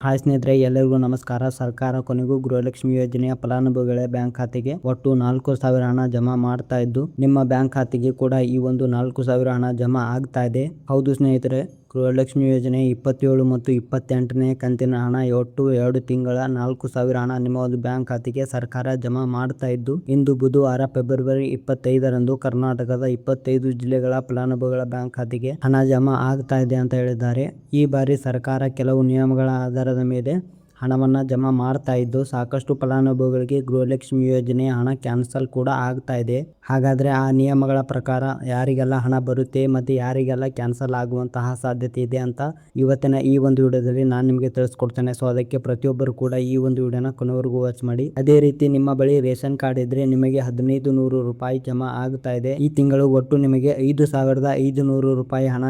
Hi ಸ್ನೇಹಿತರೆ, ಎಲ್ಲರಿಗೂ ನಮಸ್ಕಾರ. ಸರ್ಕಾರ ಕೊನೆಗೂ ಗೃಹಲಕ್ಷ್ಮಿ ಯೋಜನೆಯ ಫಲಾನುಭವಿಗಳ ಬ್ಯಾಂಕ್ ಖಾತೆಗೆ ಒಟ್ಟು 4,000 ಹಣ ಜಮಾ ಮಾಡ್ತಾ ಇದ್ದು, ನಿಮ್ಮ ಬ್ಯಾಂಕ್ ಖಾತೆಗೆ ಕೂಡ ಈ ಒಂದು 4,000 ಹಣ ಜಮಾ ಆಗ್ತಾ ಇದೆ. ಹೌದು ಸ್ನೇಹಿತರೆ, ಗೃಹಲಕ್ಷ್ಮಿ ಯೋಜನೆ 27 ಮತ್ತು 28ನೇ ಕಂತಿನ ಹಣ ಒಟ್ಟು 2 ತಿಂಗಳ 4,000 ಹಣ ನಿಮ್ಮ ಒಂದು ಬ್ಯಾಂಕ್ ಖಾತೆಗೆ ಸರ್ಕಾರ ಜಮಾ ಮಾಡ್ತಾ ಇದ್ದು, ಇಂದು ಬುಧವಾರ ಫೆಬ್ರವರಿ 25ರಂದು ಕರ್ನಾಟಕದ 25 ಜಿಲ್ಲೆಗಳ ಫಲಾನುಭವಿಗಳ ಬ್ಯಾಂಕ್ ಖಾತೆಗೆ ಹಣ ಜಮಾ ಆಗ್ತಾ ಇದೆ ಅಂತ ಹೇಳಿದ್ದಾರೆ. ಈ ಬಾರಿ ಸರ್ಕಾರ ಕೆಲವು ನಿಯಮಗಳ ಆಧಾರದ ಮೇಲೆ ಹಣವನ್ನು ಜಮಾ ಮಾಡ್ತಾ ಇದ್ದು, ಸಾಕಷ್ಟು ಫಲಾನುಭವಿಗಳಿಗೆ ಗೃಹಲಕ್ಷ್ಮಿ ಯೋಜನೆಯ ಹಣ ಕ್ಯಾನ್ಸಲ್ ಕೂಡ ಆಗ್ತಾ ಇದೆ. ಹಾಗಾದ್ರೆ ಆ ನಿಯಮಗಳ ಪ್ರಕಾರ ಯಾರಿಗೆಲ್ಲ ಹಣ ಬರುತ್ತೆ ಮತ್ತು ಯಾರಿಗೆಲ್ಲ ಕ್ಯಾನ್ಸಲ್ ಆಗುವಂತಹ ಸಾಧ್ಯತೆ ಇದೆ ಅಂತ ಇವತ್ತಿನ ಈ ಒಂದು ವಿಡಿಯೋದಲ್ಲಿ ನಾನು ನಿಮಗೆ ತಿಳಿಸ್ಕೊಡ್ತೇನೆ. ಸೊ ಅದಕ್ಕೆ ಪ್ರತಿಯೊಬ್ಬರು ಕೂಡ ಈ ಒಂದು ವಿಡಿಯೋನ ಕೊನೆವರೆಗೂ ವಾಚ್ ಮಾಡಿ. ಅದೇ ರೀತಿ ನಿಮ್ಮ ಬಳಿ ರೇಷನ್ ಕಾರ್ಡ್ ಇದ್ರೆ ನಿಮಗೆ 1,500 ರೂಪಾಯಿ ಜಮಾ ಆಗ್ತಾ ಇದೆ. ಈ ತಿಂಗಳು ಒಟ್ಟು ನಿಮಗೆ 5,500 ರೂಪಾಯಿ ಹಣ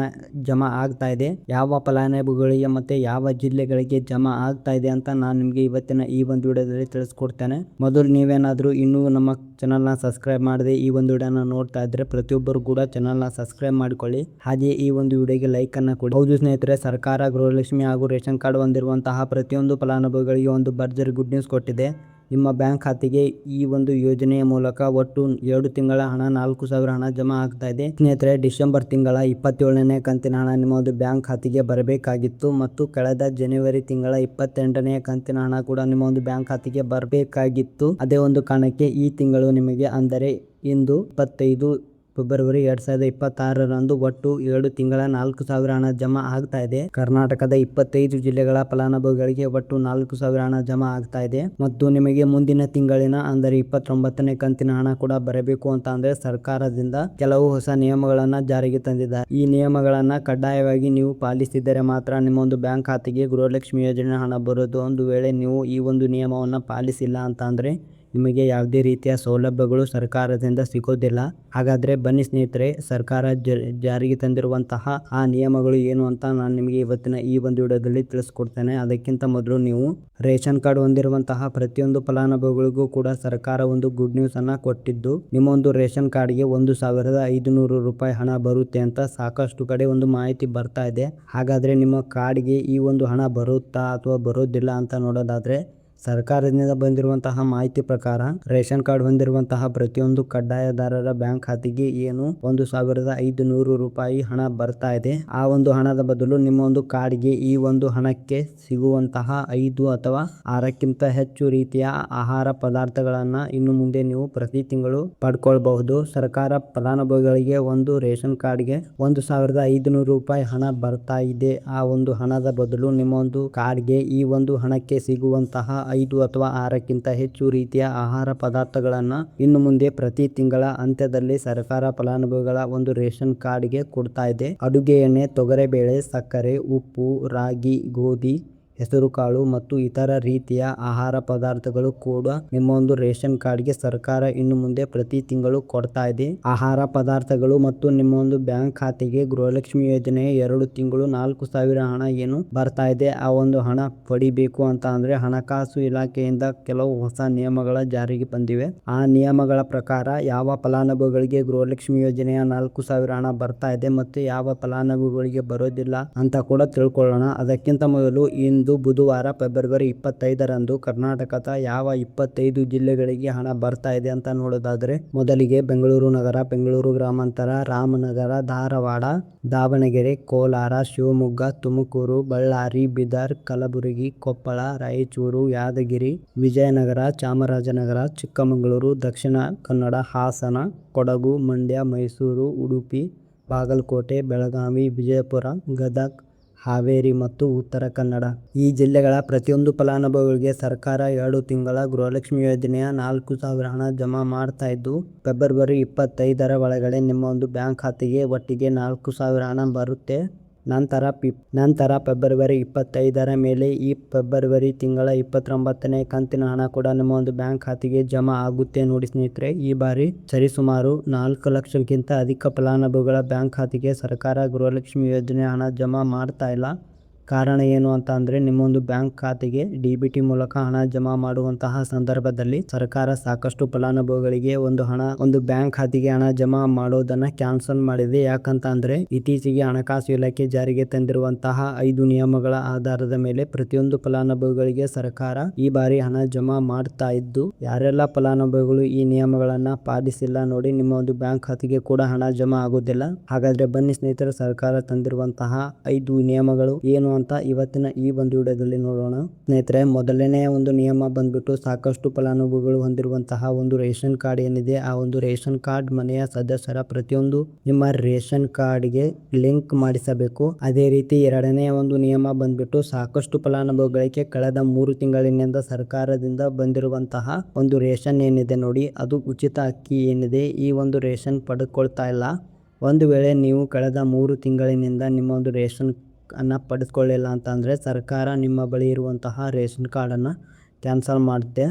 ಜಮಾ ಆಗ್ತಾ ಇದೆ. ಯಾವ ಫಲಾನುಭವಿಗಳಿಗೆ ಮತ್ತೆ ಯಾವ ಜಿಲ್ಲೆಗಳಿಗೆ ಜಮಾ ಆಗ್ತಾ ಇದೆ ಅಂತ ನಾನು ನಿಮಗೆ ಇವತ್ತಿನ ಈ ಒಂದು ವಿಡಿಯೋದಲ್ಲಿ ತಿಳಿಸ್ಕೊಡ್ತೇನೆ. ಮೊದಲು ನೀವೇನಾದ್ರೂ ಇನ್ನೂ ನಮ್ಮ ಚಾನಲ್ನ ಸಬ್ಸ್ಕ್ರೈಬ್ ಮಾಡದೆ ಈ ಒಂದು ವಿಡಿಯೋನ ನೋಡ್ತಾ ಇದ್ರೆ ಪ್ರತಿಯೊಬ್ಬರು ಕೂಡ ಚಾನಲ್ನ ಸಬ್ಸ್ಕ್ರೈಬ್ ಮಾಡಿಕೊಳ್ಳಿ. ಹಾಗೆ ಈ ಒಂದು ವಿಡಿಯೋಗೆ ಲೈಕ್ ಅನ್ನ ಕೊಡಿ. ಹೌದು ಸ್ನೇಹಿತರೆ, ಸರ್ಕಾರ ಗೃಹಲಕ್ಷ್ಮಿ ಹಾಗೂ ರೇಷನ್ ಕಾರ್ಡ್ ಹೊಂದಿರುವಂತಹ ಪ್ರತಿಯೊಂದು ಫಲಾನುಭವಿಗಳಿಗೆ ಒಂದು ಭರ್ಜರಿ ಗುಡ್ ನ್ಯೂಸ್ ಕೊಟ್ಟಿದೆ. ನಿಮ್ಮ ಬ್ಯಾಂಕ್ ಖಾತೆಗೆ ಈ ಒಂದು ಯೋಜನೆಯ ಮೂಲಕ ಒಟ್ಟು 2 ತಿಂಗಳ ಹಣ 4,000 ಹಣ ಜಮಾ ಆಗ್ತಾ ಇದೆ. ಸ್ನೇಹಿತರೆ, ಡಿಸೆಂಬರ್ ತಿಂಗಳ 27ನೇ ಕಂತಿನ ಹಣ ನಿಮ್ಮ ಒಂದು ಬ್ಯಾಂಕ್ ಖಾತೆಗೆ ಬರಬೇಕಾಗಿತ್ತು ಮತ್ತು ಕಳೆದ ಜನವರಿ ತಿಂಗಳ 28ನೇ ಕಂತಿನ ಹಣ ಕೂಡ ನಿಮ್ಮ ಒಂದು ಬ್ಯಾಂಕ್ ಖಾತೆಗೆ ಬರಬೇಕಾಗಿತ್ತು. ಅದೇ ಒಂದು ಕಾರಣಕ್ಕೆ ಈ ತಿಂಗಳು ನಿಮಗೆ, ಅಂದರೆ ಇಂದು 25 ಫೆಬ್ರವರಿ 2026ರಂದು ಒಟ್ಟು 2 ತಿಂಗಳ 4,000 ಹಣ ಜಮಾ ಆಗ್ತಾ ಇದೆ. ಕರ್ನಾಟಕದ 25 ಜಿಲ್ಲೆಗಳ ಫಲಾನುಭವಿಗಳಿಗೆ ಒಟ್ಟು 4,000 ಹಣ ಜಮಾ ಆಗ್ತಾ ಇದೆ. ಮತ್ತು ನಿಮಗೆ ಮುಂದಿನ ತಿಂಗಳಿನ, ಅಂದರೆ 29ನೇ ಕಂತಿನ ಹಣ ಕೂಡ ಬರಬೇಕು ಅಂತ ಅಂದ್ರೆ ಸರ್ಕಾರದಿಂದ ಕೆಲವು ಹೊಸ ನಿಯಮಗಳನ್ನ ಜಾರಿಗೆ ತಂದಿದ್ದಾರೆ. ಈ ನಿಯಮಗಳನ್ನ ಕಡ್ಡಾಯವಾಗಿ ನೀವು ಪಾಲಿಸಿದರೆ ಮಾತ್ರ ನಿಮ್ಮ ಒಂದು ಬ್ಯಾಂಕ್ ಖಾತೆಗೆ ಗೃಹಲಕ್ಷ್ಮಿ ಯೋಜನೆ ಹಣ ಬರೋದು. ಒಂದು ವೇಳೆ ನೀವು ಈ ಒಂದು ನಿಯಮವನ್ನ ಪಾಲಿಸಿಲ್ಲ ಅಂತ ಅಂದ್ರೆ ನಿಮಗೆ ಯಾವುದೇ ರೀತಿಯ ಸೌಲಭ್ಯಗಳು ಸರ್ಕಾರದಿಂದ ಸಿಗೋದಿಲ್ಲ. ಹಾಗಾದ್ರೆ ಬನ್ನಿ ಸ್ನೇಹಿತರೆ, ಸರ್ಕಾರ ಜಾರಿಗೆ ತಂದಿರುವಂತಹ ಆ ನಿಯಮಗಳು ಏನು ಅಂತ ನಾನು ನಿಮಗೆ ಇವತ್ತಿನ ಈ ಒಂದು ವಿಡಿಯೋದಲ್ಲಿ ತಿಳಿಸ್ಕೊಡ್ತೇನೆ. ಅದಕ್ಕಿಂತ ಮೊದಲು ನೀವು ರೇಷನ್ ಕಾರ್ಡ್ ಹೊಂದಿರುವಂತಹ ಪ್ರತಿಯೊಂದು ಫಲಾನುಭವಿಗಳಿಗೂ ಕೂಡ ಸರ್ಕಾರ ಒಂದು ಗುಡ್ ನ್ಯೂಸ್ ಅನ್ನ ಕೊಟ್ಟಿದ್ದು, ನಿಮ್ಮ ಒಂದು ರೇಷನ್ ಕಾರ್ಡ್ಗೆ 1,500 ರೂಪಾಯಿ ಹಣ ಬರುತ್ತೆ ಅಂತ ಸಾಕಷ್ಟು ಕಡೆ ಒಂದು ಮಾಹಿತಿ ಬರ್ತಾ ಇದೆ. ಹಾಗಾದ್ರೆ ನಿಮ್ಮ ಕಾರ್ಡ್ಗೆ ಈ ಒಂದು ಹಣ ಬರುತ್ತಾ ಅಥವಾ ಬರೋದಿಲ್ಲ ಅಂತ ನೋಡೋದಾದ್ರೆ, ಸರ್ಕಾರದಿಂದ ಬಂದಿರುವಂತಹ ಮಾಹಿತಿ ಪ್ರಕಾರ ರೇಷನ್ ಕಾರ್ಡ್ ಹೊಂದಿರುವಂತಹ ಪ್ರತಿಯೊಂದು ಕಡ್ಡಾಯದಾರರ ಬ್ಯಾಂಕ್ ಖಾತೆಗೆ ಏನು 1,500 ರೂಪಾಯಿ ಹಣ ಬರ್ತಾ ಇದೆ. ಆ ಒಂದು ಹಣದ ಬದಲು ನಿಮ್ಮ ಒಂದು ಕಾರ್ಡ್ಗೆ ಈ ಒಂದು ಹಣಕ್ಕೆ ಸಿಗುವಂತಹ 5 ಅಥವಾ 6ಕ್ಕಿಂತ ಹೆಚ್ಚು ರೀತಿಯ ಆಹಾರ ಪದಾರ್ಥಗಳನ್ನ ಇನ್ನು ಮುಂದೆ ನೀವು ಪ್ರತಿ ತಿಂಗಳು ಪಡ್ಕೊಳ್ಬಹುದು. ಸರ್ಕಾರ ಫಲಾನುಭವಿಗಳಿಗೆ ಒಂದು ರೇಷನ್ ಕಾರ್ಡ್ಗೆ 1,500 ರೂಪಾಯಿ ಹಣ ಬರ್ತಾ ಇದೆ. ಆ ಒಂದು ಹಣದ ಬದಲು ನಿಮ್ಮ ಒಂದು ಕಾರ್ಡ್ಗೆ ಈ ಒಂದು ಹಣಕ್ಕೆ ಸಿಗುವಂತಹ 5 ಅಥವಾ 6ಕ್ಕಿಂತ ಹೆಚ್ಚು ರೀತಿಯ ಆಹಾರ ಪದಾರ್ಥಗಳನ್ನ ಇನ್ನು ಮುಂದೆ ಪ್ರತಿ ತಿಂಗಳ ಅಂತ್ಯದಲ್ಲಿ ಸರ್ಕಾರ ಫಲಾನುಭವಿಗಳ ಒಂದು ರೇಷನ್ ಕಾರ್ಡ್ಗೆ ಕೊಡ್ತಾ ಇದೆ. ಅಡುಗೆ ಎಣ್ಣೆ, ತೊಗರಿಬೇಳೆ, ಸಕ್ಕರೆ, ಉಪ್ಪು, ರಾಗಿ, ಗೋಧಿ, ಹೆಸರುಕಾಳು ಮತ್ತು ಇತರ ರೀತಿಯ ಆಹಾರ ಪದಾರ್ಥಗಳು ಕೂಡ ನಿಮ್ಮ ಒಂದು ರೇಷನ್ ಕಾರ್ಡ್ಗೆ ಸರ್ಕಾರ ಇನ್ನು ಮುಂದೆ ಪ್ರತಿ ತಿಂಗಳು ಕೊಡ್ತಾ ಇದೆ. ಆಹಾರ ಪದಾರ್ಥಗಳು ಮತ್ತು ನಿಮ್ಮ ಒಂದು ಬ್ಯಾಂಕ್ ಖಾತೆಗೆ ಗೃಹಲಕ್ಷ್ಮಿ ಯೋಜನೆಯ 2 ತಿಂಗಳು 4,000 ಹಣ ಏನು ಬರ್ತಾ ಇದೆ, ಆ ಒಂದು ಹಣ ಪಡಿಬೇಕು ಅಂತ ಅಂದ್ರೆ ಹಣಕಾಸು ಇಲಾಖೆಯಿಂದ ಕೆಲವು ಹೊಸ ನಿಯಮಗಳ ಜಾರಿಗೆ ಬಂದಿವೆ. ಆ ನಿಯಮಗಳ ಪ್ರಕಾರ ಯಾವ ಫಲಾನುಭವಿಗಳಿಗೆ ಗೃಹಲಕ್ಷ್ಮಿ ಯೋಜನೆಯ 4,000 ಹಣ ಬರ್ತಾ ಇದೆ ಮತ್ತು ಯಾವ ಫಲಾನುಭವಿಗಳಿಗೆ ಬರೋದಿಲ್ಲ ಅಂತ ಕೂಡ ತಿಳ್ಕೊಳ್ಳೋಣ. ಅದಕ್ಕಿಂತ ಮೊದಲು ಇಂದು ಬುಧವಾರ ಫೆಬ್ರವರಿ 25ರಂದು ಕರ್ನಾಟಕದ ಯಾವ 25 ಜಿಲ್ಲೆಗಳಿಗೆ ಹಣ ಬರ್ತಾ ಇದೆ ಅಂತ ನೋಡೋದಾದ್ರೆ, ಮೊದಲಿಗೆ ಬೆಂಗಳೂರು ನಗರ, ಬೆಂಗಳೂರು ಗ್ರಾಮಾಂತರ, ರಾಮನಗರ, ಧಾರವಾಡ, ದಾವಣಗೆರೆ, ಕೋಲಾರ, ಶಿವಮೊಗ್ಗ, ತುಮಕೂರು, ಬಳ್ಳಾರಿ, ಬೀದರ್, ಕಲಬುರಗಿ, ಕೊಪ್ಪಳ, ರಾಯಚೂರು, ಯಾದಗಿರಿ, ವಿಜಯನಗರ, ಚಾಮರಾಜನಗರ, ಚಿಕ್ಕಮಗಳೂರು, ದಕ್ಷಿಣ ಕನ್ನಡ, ಹಾಸನ, ಕೊಡಗು, ಮಂಡ್ಯ, ಮೈಸೂರು, ಉಡುಪಿ, ಬಾಗಲಕೋಟೆ, ಬೆಳಗಾವಿ, ವಿಜಯಪುರ, ಗದಗ್, ಹಾವೇರಿ ಮತ್ತು ಉತ್ತರ ಕನ್ನಡ. ಈ ಜಿಲ್ಲೆಗಳ ಪ್ರತಿಯೊಂದು ಫಲಾನುಭವಿಗಳಿಗೆ ಸರ್ಕಾರ 2 ತಿಂಗಳ ಗೃಹಲಕ್ಷ್ಮಿ ಯೋಜನೆಯ 4,000 ಹಣ ಜಮಾ ಮಾಡ್ತಾ ಇದ್ದು, ಫೆಬ್ರವರಿ 25ರ ಒಳಗಡೆ ನಿಮ್ಮ ಒಂದು ಬ್ಯಾಂಕ್ ಖಾತೆಗೆ ಒಟ್ಟಿಗೆ 4,000 ಹಣ ಬರುತ್ತೆ. ನಂತರ ಫೆಬ್ರವರಿ 25ರ ಮೇಲೆ ಈ ಫೆಬ್ರವರಿ ತಿಂಗಳ 29ನೇ ಕಂತಿನ ಹಣ ಕೂಡ ನಿಮ್ಮ ಒಂದು ಬ್ಯಾಂಕ್ ಖಾತೆಗೆ ಜಮಾ ಆಗುತ್ತೆ. ನೋಡಿ ಸ್ನೇಹಿತರೆ, ಈ ಬಾರಿ ಸರಿಸುಮಾರು 4 ಲಕ್ಷಕ್ಕಿಂತ ಅಧಿಕ ಫಲಾನುಭವಿಗಳ ಬ್ಯಾಂಕ್ ಖಾತೆಗೆ ಸರ್ಕಾರ ಗೃಹಲಕ್ಷ್ಮಿ ಯೋಜನೆ ಹಣ ಜಮಾ ಮಾಡ್ತಾ ಇಲ್ಲ. ಕಾರಣ ಏನು ಅಂತ ಅಂದರೆ ನಿಮ್ಮೊಂದು ಬ್ಯಾಂಕ್ ಖಾತೆಗೆ DBT ಮೂಲಕ ಹಣ ಜಮಾ ಮಾಡುವಂತಹ ಸಂದರ್ಭದಲ್ಲಿ ಸರ್ಕಾರ ಸಾಕಷ್ಟು ಫಲಾನುಭವಿಗಳಿಗೆ ಒಂದು ಬ್ಯಾಂಕ್ ಖಾತೆಗೆ ಹಣ ಜಮಾ ಮಾಡೋದನ್ನ ಕ್ಯಾನ್ಸಲ್ ಮಾಡಿದೆ. ಯಾಕಂತ ಅಂದ್ರೆ ಇತ್ತೀಚೆಗೆ ಹಣಕಾಸು ಇಲಾಖೆ ಜಾರಿಗೆ ತಂದಿರುವಂತಹ 5 ನಿಯಮಗಳ ಆಧಾರದ ಮೇಲೆ ಪ್ರತಿಯೊಂದು ಫಲಾನುಭವಿಗಳಿಗೆ ಸರ್ಕಾರ ಈ ಬಾರಿ ಹಣ ಜಮಾ ಮಾಡ್ತಾ ಇದ್ದು, ಯಾರೆಲ್ಲ ಫಲಾನುಭವಿಗಳು ಈ ನಿಯಮಗಳನ್ನ ಪಾಲಿಸಿಲ್ಲ ನೋಡಿ, ನಿಮ್ಮ ಒಂದು ಬ್ಯಾಂಕ್ ಖಾತೆಗೆ ಕೂಡ ಹಣ ಜಮಾ ಆಗೋದಿಲ್ಲ. ಹಾಗಾದ್ರೆ ಬನ್ನಿ ಸ್ನೇಹಿತರೆ, ಸರ್ಕಾರ ತಂದಿರುವಂತಹ 5 ನಿಯಮಗಳು ಏನು ಅಂತ ಇವತ್ತಿನ ಈ ಒಂದು ವಿಡಿಯೋದಲ್ಲಿ ನೋಡೋಣ. ಸ್ನೇಹಿತರೆ, ಮೊದಲನೇ ಒಂದು ನಿಯಮ ಬಂದ್ಬಿಟ್ಟು ಸಾಕಷ್ಟು ಫಲಾನುಭವಿಗಳು ಹೊಂದಿರುವಂತಹ ಒಂದು ರೇಷನ್ ಕಾರ್ಡ್ ಏನಿದೆ, ಆ ಒಂದು ರೇಷನ್ ಕಾರ್ಡ್ ಮನೆಯ ಸದಸ್ಯರ ಪ್ರತಿಯೊಂದು ನಿಮ್ಮ ರೇಷನ್ ಕಾರ್ಡ್ಗೆ ಲಿಂಕ್ ಮಾಡಿಸಬೇಕು. ಅದೇ ರೀತಿ ಎರಡನೇ ಒಂದು ನಿಯಮ ಬಂದ್ಬಿಟ್ಟು ಸಾಕಷ್ಟು ಫಲಾನುಭವಿಗಳಿಗೆ ಕಳೆದ 3 ತಿಂಗಳಿನಿಂದ ಸರ್ಕಾರದಿಂದ ಬಂದಿರುವಂತಹ ಒಂದು ರೇಷನ್ ಏನಿದೆ ನೋಡಿ, ಅದು ಉಚಿತ ಅಕ್ಕಿ ಏನಿದೆ, ಈ ಒಂದು ರೇಷನ್ ಪಡೆದುಕೊಳ್ತಾ ಇಲ್ಲ. ಒಂದು ವೇಳೆ ನೀವು ಕಳೆದ 3 ತಿಂಗಳಿನಿಂದ ನಿಮ್ಮ ಒಂದು ರೇಷನ್ ಅನ್ನು ಪಡೆದುಕೊಳ್ಳಿಲ್ಲ ಅಂತಂದರೆ ಸರ್ಕಾರ ನಿಮ್ಮ ಬಳಿ ಇರುವಂತಹ ರೇಷನ್ ಕಾರ್ಡನ್ನು ಕ್ಯಾನ್ಸಲ್ ಮಾಡುತ್ತೆ.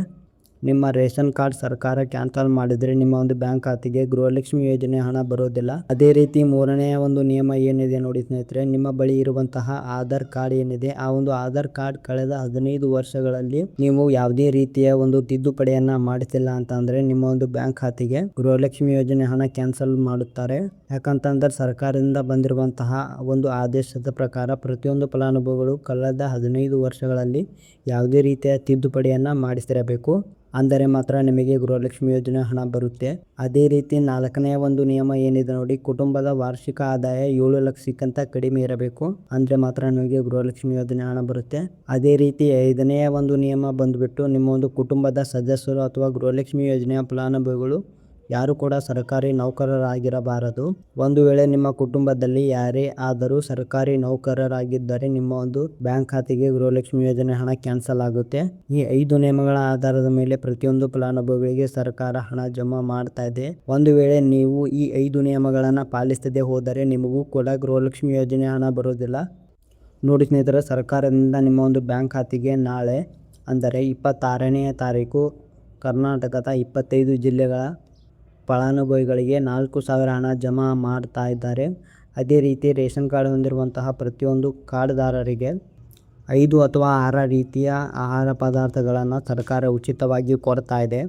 ನಿಮ್ಮ ರೇಷನ್ ಕಾರ್ಡ್ ಸರ್ಕಾರ ಕ್ಯಾನ್ಸಲ್ ಮಾಡಿದರೆ ನಿಮ್ಮ ಒಂದು ಬ್ಯಾಂಕ್ ಖಾತೆಗೆ ಗೃಹಲಕ್ಷ್ಮಿ ಯೋಜನೆ ಹಣ ಬರೋದಿಲ್ಲ. ಅದೇ ರೀತಿ ಮೂರನೆಯ ಒಂದು ನಿಯಮ ಏನಿದೆ ನೋಡಿ ಸ್ನೇಹಿತರೆ, ನಿಮ್ಮ ಬಳಿ ಇರುವಂತಹ ಆಧಾರ್ ಕಾರ್ಡ್ ಏನಿದೆ, ಆ ಒಂದು ಆಧಾರ್ ಕಾರ್ಡ್ ಕಳೆದ 15 ವರ್ಷಗಳಲ್ಲಿ ನೀವು ಯಾವುದೇ ರೀತಿಯ ಒಂದು ತಿದ್ದುಪಡಿಯನ್ನ ಮಾಡಿಸಿಲ್ಲ ಅಂತಂದ್ರೆ ನಿಮ್ಮ ಒಂದು ಬ್ಯಾಂಕ್ ಖಾತೆಗೆ ಗೃಹಲಕ್ಷ್ಮಿ ಯೋಜನೆ ಹಣ ಕ್ಯಾನ್ಸಲ್ ಮಾಡುತ್ತಾರೆ. ಯಾಕಂತಂದ್ರೆ ಸರ್ಕಾರದಿಂದ ಬಂದಿರುವಂತಹ ಒಂದು ಆದೇಶದ ಪ್ರಕಾರ ಪ್ರತಿಯೊಂದು ಫಲಾನುಭವಿಗಳು ಕಳೆದ 15 ವರ್ಷಗಳಲ್ಲಿ ಯಾವುದೇ ರೀತಿಯ ತಿದ್ದುಪಡಿಯನ್ನ ಮಾಡಿಸಿರಬೇಕು, ಅಂದರೆ ಮಾತ್ರ ನಿಮಗೆ ಗೃಹಲಕ್ಷ್ಮಿ ಯೋಜನೆ ಹಣ ಬರುತ್ತೆ. ಅದೇ ರೀತಿ 4ನೇ ಒಂದು ನಿಯಮ ಏನಿದೆ ನೋಡಿ, ಕುಟುಂಬದ ವಾರ್ಷಿಕ ಆದಾಯ 7 ಲಕ್ಷಕ್ಕಿಂತ ಕಡಿಮೆ ಇರಬೇಕು, ಅಂದರೆ ಮಾತ್ರ ನಿಮಗೆ ಗೃಹಲಕ್ಷ್ಮಿ ಯೋಜನೆ ಹಣ ಬರುತ್ತೆ. ಅದೇ ರೀತಿ 5ನೇ ಒಂದು ನಿಯಮ ಬಂದ್ಬಿಟ್ಟು ನಿಮ್ಮ ಒಂದು ಕುಟುಂಬದ ಸದಸ್ಯರು ಅಥವಾ ಗೃಹಲಕ್ಷ್ಮಿ ಯೋಜನೆಯ ಫಲಾನುಭವಿಗಳು ಯಾರು ಕೂಡ ಸರ್ಕಾರಿ ನೌಕರರಾಗಿರಬಾರದು. ಒಂದು ವೇಳೆ ನಿಮ್ಮ ಕುಟುಂಬದಲ್ಲಿ ಯಾರೇ ಆದರೂ ಸರ್ಕಾರಿ ನೌಕರರಾಗಿದ್ದರೆ ನಿಮ್ಮ ಒಂದು ಬ್ಯಾಂಕ್ ಖಾತೆಗೆ ಗೃಹಲಕ್ಷ್ಮಿ ಯೋಜನೆ ಹಣ ಕ್ಯಾನ್ಸಲ್ ಆಗುತ್ತೆ. ಈ 5 ನಿಯಮಗಳ ಆಧಾರದ ಮೇಲೆ ಪ್ರತಿಯೊಂದು ಫಲಾನುಭವಿಗಳಿಗೆ ಸರ್ಕಾರ ಹಣ ಜಮಾ ಮಾಡ್ತಾ ಇದೆ. ಒಂದು ವೇಳೆ ನೀವು ಈ 5 ನಿಯಮಗಳನ್ನು ಪಾಲಿಸದೆ ಹೋದರೆ ನಿಮಗೂ ಕೂಡ ಗೃಹಲಕ್ಷ್ಮಿ ಯೋಜನೆ ಹಣ ಬರೋದಿಲ್ಲ. ನೋಡಿ ಸ್ನೇಹಿತರೆ, ಸರ್ಕಾರದಿಂದ ನಿಮ್ಮ ಒಂದು ಬ್ಯಾಂಕ್ ಖಾತೆಗೆ ನಾಳೆ ಅಂದರೆ 26ನೇ ತಾರೀಕು ಕರ್ನಾಟಕದ 25 ಜಿಲ್ಲೆಗಳ ಫಲಾನುಭವಿಗಳಿಗೆ 4,000 ಹಣ ಜಮಾ ಮಾಡ್ತಾ ಇದ್ದಾರೆ. ಅದೇ ರೀತಿ ರೇಷನ್ ಕಾರ್ಡ್ ಹೊಂದಿರುವಂತಹ ಪ್ರತಿಯೊಂದು ಕಾರ್ಡ್ದಾರರಿಗೆ 5 ಅಥವಾ 6 ರೀತಿಯ ಆಹಾರ ಪದಾರ್ಥಗಳನ್ನು ಸರ್ಕಾರ ಉಚಿತವಾಗಿ ಕೊಡ್ತಾ ಇದೆ.